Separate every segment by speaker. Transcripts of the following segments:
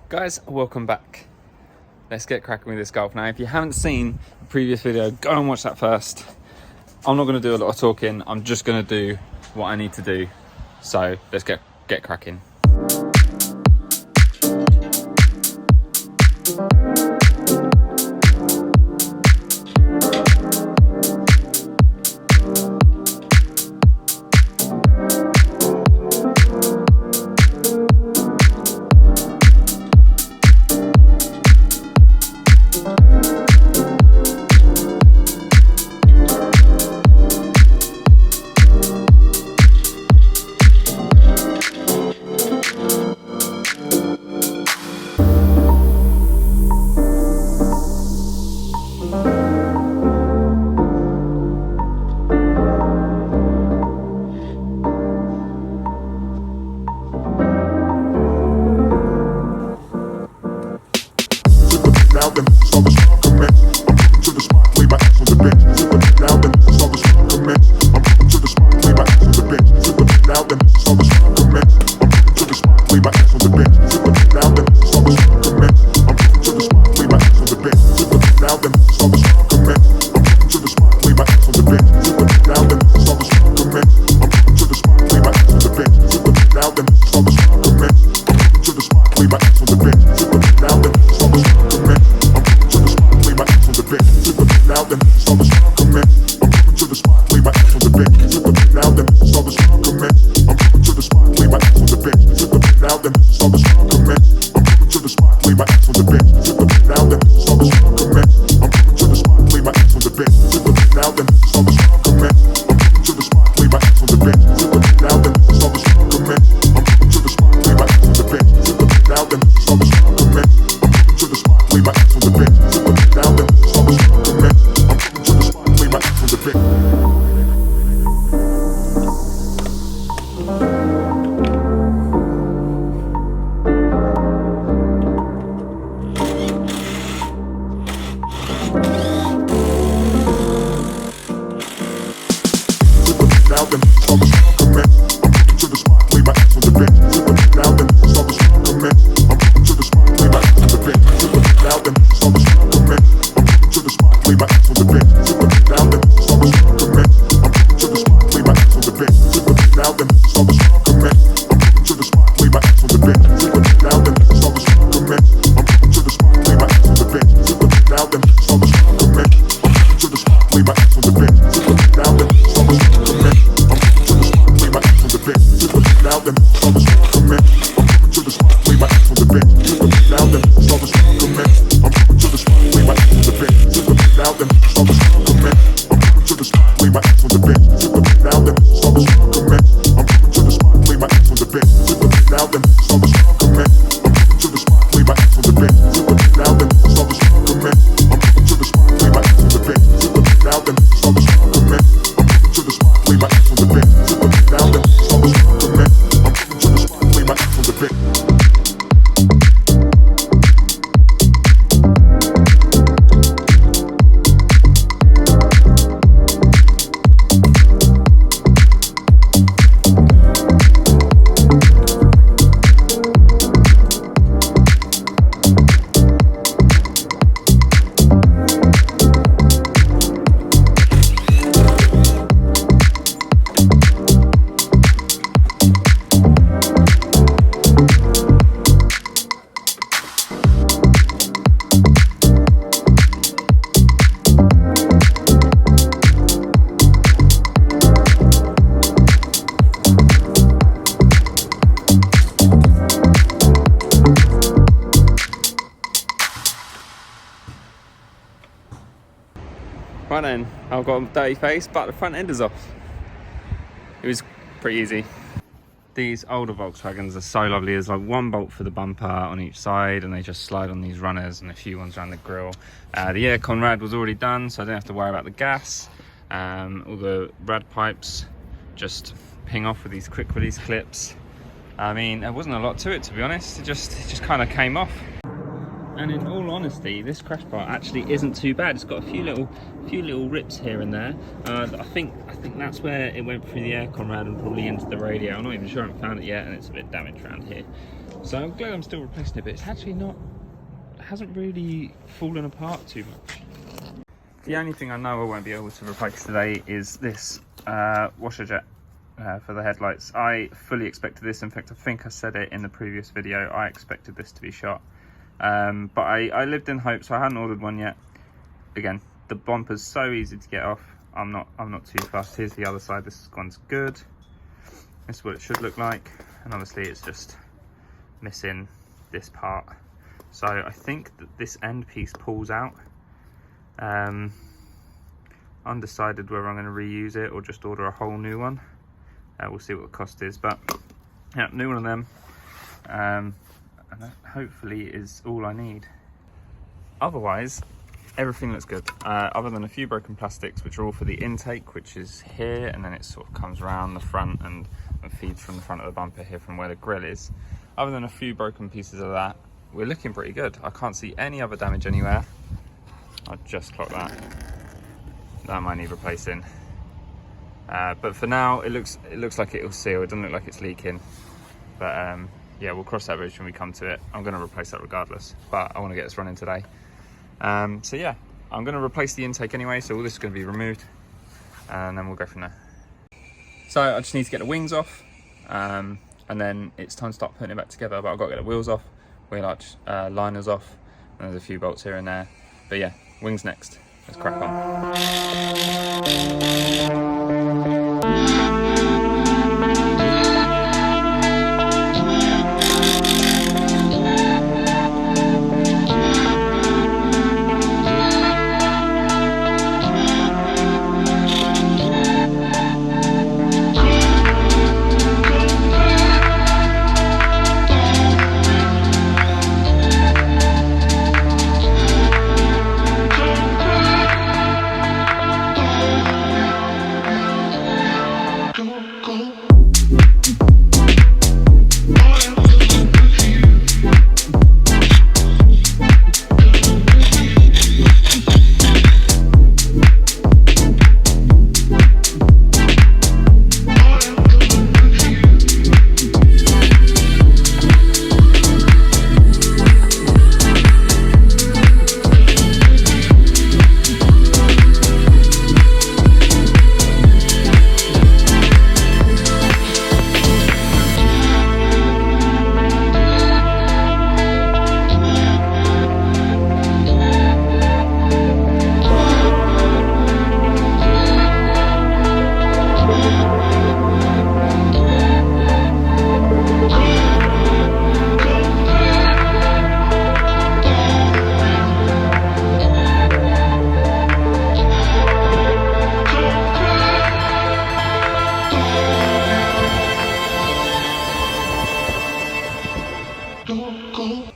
Speaker 1: Guys, welcome back. Let's get cracking with this Golf. Now, if you haven't seen the previous video, go and watch that first. I'm not going to do a lot of talking. I'm just going to do what I need to do. So let's get cracking. Right then, I've got a dirty face, but the front end is off. It was pretty easy. These older Volkswagens are so lovely. There's like one bolt for the bumper on each side, and they just slide on these runners and a few ones around the grille. The air con rad was already done, so I didn't have to worry about the gas. All the rad pipes just ping off with these quick release clips. I mean, there wasn't a lot to it, to be honest. It just kind of came off. And in all honesty, this crash bar actually isn't too bad. It's got a few little rips here and there. I think that's where it went through the air con rad and probably into the radio. I'm not even sure I haven't found it yet, and it's a bit damaged around here. So I'm glad I'm still replacing it, but it's actually not, it hasn't really fallen apart too much. The only thing I know I won't be able to replace today is this washer jet for the headlights. I fully expected this. In fact, I think I said it in the previous video, I expected this to be shot. But I lived in hope, so I hadn't ordered one yet. Again, the bumper's so easy to get off. I'm not too fussed. Here's the other side. This one's good. This is what it should look like, and obviously it's just missing this part. So I think that this end piece pulls out. Undecided whether I'm going to reuse it or just order a whole new one. We'll see what the cost is, but yeah, new one of them, and that hopefully is all I need. Otherwise, everything looks good, other than a few broken plastics, which are all for the intake, which is here, and then it sort of comes around the front and feeds from the front of the bumper here from where the grille is. Other than a few broken pieces of that, we're looking pretty good. I can't see any other damage anywhere. I just clocked that. That might need replacing. But for now, it looks like it'll seal. It doesn't look like it's leaking. But yeah, we'll cross that bridge when we come to it. I'm going to replace that regardless, but I want to get this running today. So yeah, I'm going to replace the intake anyway, so all this is going to be removed, and then we'll go from there. So I just need to get the wings off, and then it's time to start putting it back together. But I've got to get the wheels off, wheel arch liners off, and there's a few bolts here and there. But yeah, wings next. Let's crack on.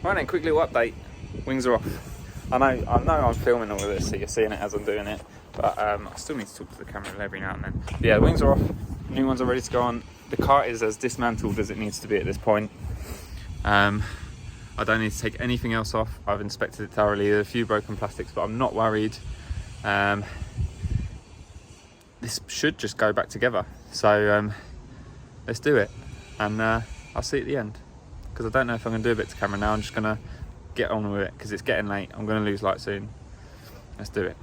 Speaker 1: Right then, quick little update. Wings are off. I know I'm filming all of this, so you're seeing it as I'm doing it, but I still need to talk to the camera every now and then. But yeah, the wings are off. New ones are ready to go on. The car is as dismantled as it needs to be at this point. I don't need to take anything else off. I've inspected it thoroughly. There's a few broken plastics, but I'm not worried. This should just go back together. So let's do it, and I'll see you at the end. Because I don't know if I'm going to do a bit to camera now. I'm just going to get on with it because it's getting late. I'm going to lose light soon. Let's do it.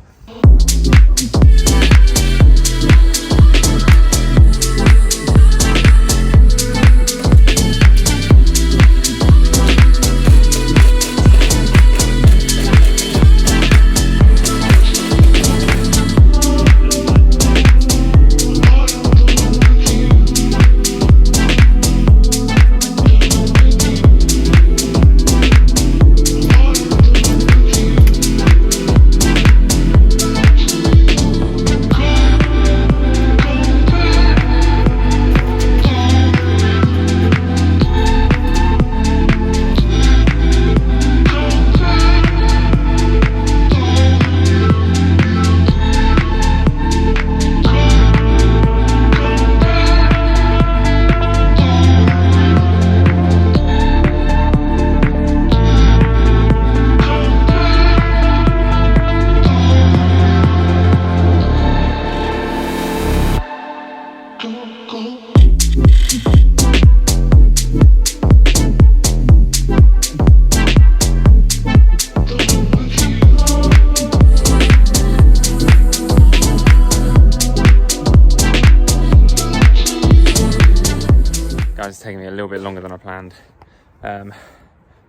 Speaker 1: little bit longer than I planned.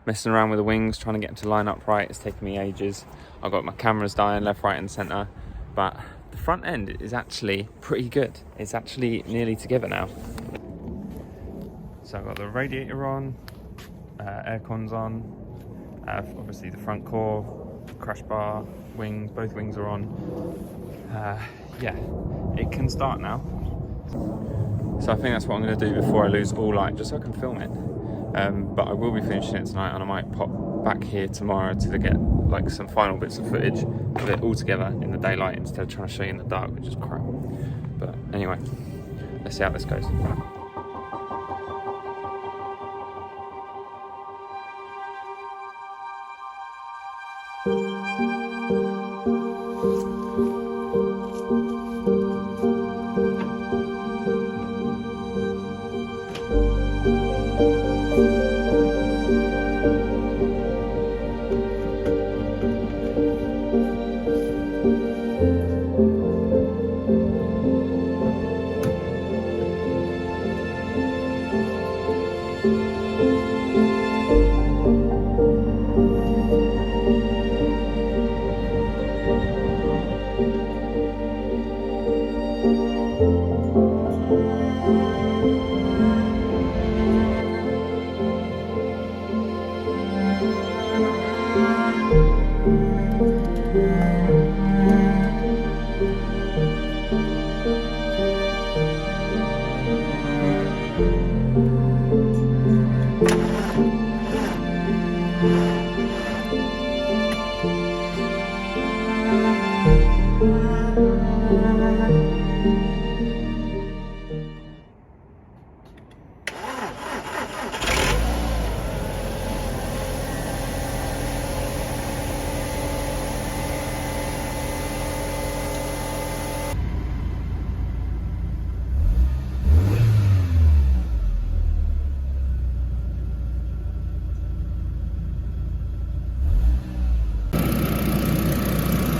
Speaker 1: Messing around with the wings, trying to get them to line up right, it's taken me ages. I've got my cameras dying left, right and centre, but the front end is actually pretty good. It's actually nearly together now. So I've got the radiator on, aircon's on, obviously the front core, crash bar, wings, both wings are on. Yeah, it can start now. So I think that's what I'm going to do before I lose all light, just so I can film it. But I will be finishing it tonight, and I might pop back here tomorrow to get like some final bits of footage of it all together in the daylight instead of trying to show you in the dark, which is crap. But anyway, let's see how this goes.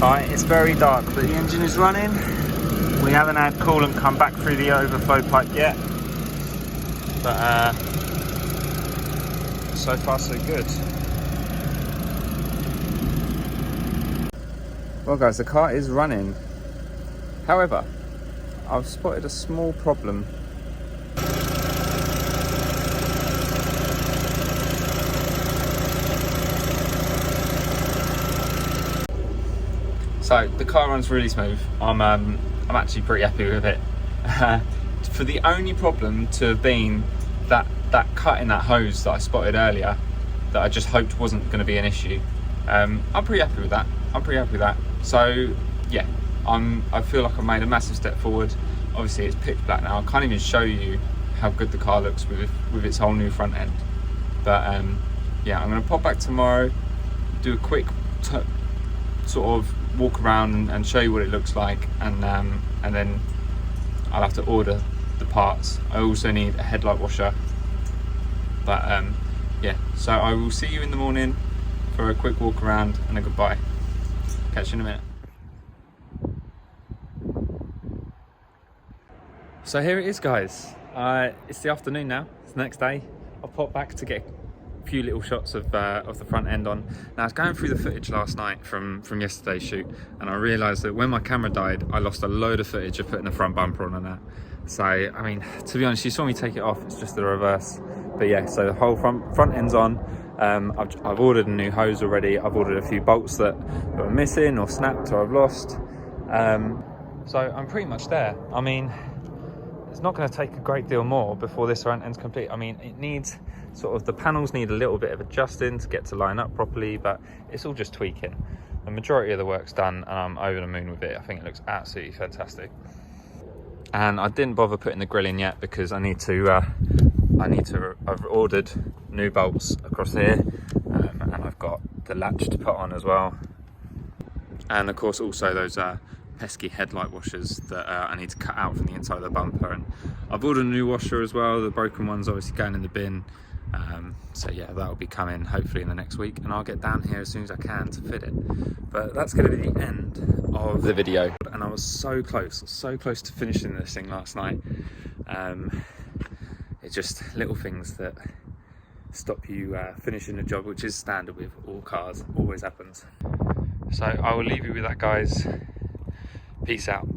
Speaker 1: Alright, it's very dark, but the engine is running. We haven't had coolant come back through the overflow pipe yet, but so far so good. Well guys, the car is running. However, I've spotted a small problem. So the car runs really smooth. I'm actually pretty happy with it. For the only problem to have been that cut in that hose that I spotted earlier, that I just hoped wasn't going to be an issue. I'm pretty happy with that. So yeah, I feel like I've made a massive step forward. Obviously it's pitch black now. I can't even show you how good the car looks with its whole new front end. But yeah, I'm going to pop back tomorrow, do a quick sort of walk around and show you what it looks like, and then I'll have to order the parts. I also need a headlight washer, but yeah, so I will see you in the morning for a quick walk around and a goodbye. Catch you in a minute. So here it is guys, it's the afternoon now, it's the next day. I'll pop back to get few little shots of the front end on. Now I was going through the footage last night from yesterday's shoot, and I realised that when my camera died I lost a load of footage of putting the front bumper on and that. So I mean, to be honest, you saw me take it off, it's just the reverse. But yeah, so the whole front end's on. I've ordered a new hose already. I've ordered a few bolts that were missing or snapped or I've lost. So I'm pretty much there. I mean, it's not going to take a great deal more before this front end's complete. I mean, it needs sort of, the panels need a little bit of adjusting to get to line up properly, but it's all just tweaking. The majority of the work's done and I'm over the moon with it. I think it looks absolutely fantastic. And I didn't bother putting the grill in yet because I've ordered new bolts across here, and I've got the latch to put on as well. And of course also those pesky headlight washers that I need to cut out from the inside of the bumper, and I've ordered a new washer as well. The broken one's obviously going in the bin, so yeah, that'll be coming hopefully in the next week, and I'll get down here as soon as I can to fit it. But that's going to be the end of the video, and I was so close to finishing this thing last night. It's just little things that stop you finishing the job, which is standard with all cars, always happens. So I will leave you with that, guys. Peace out.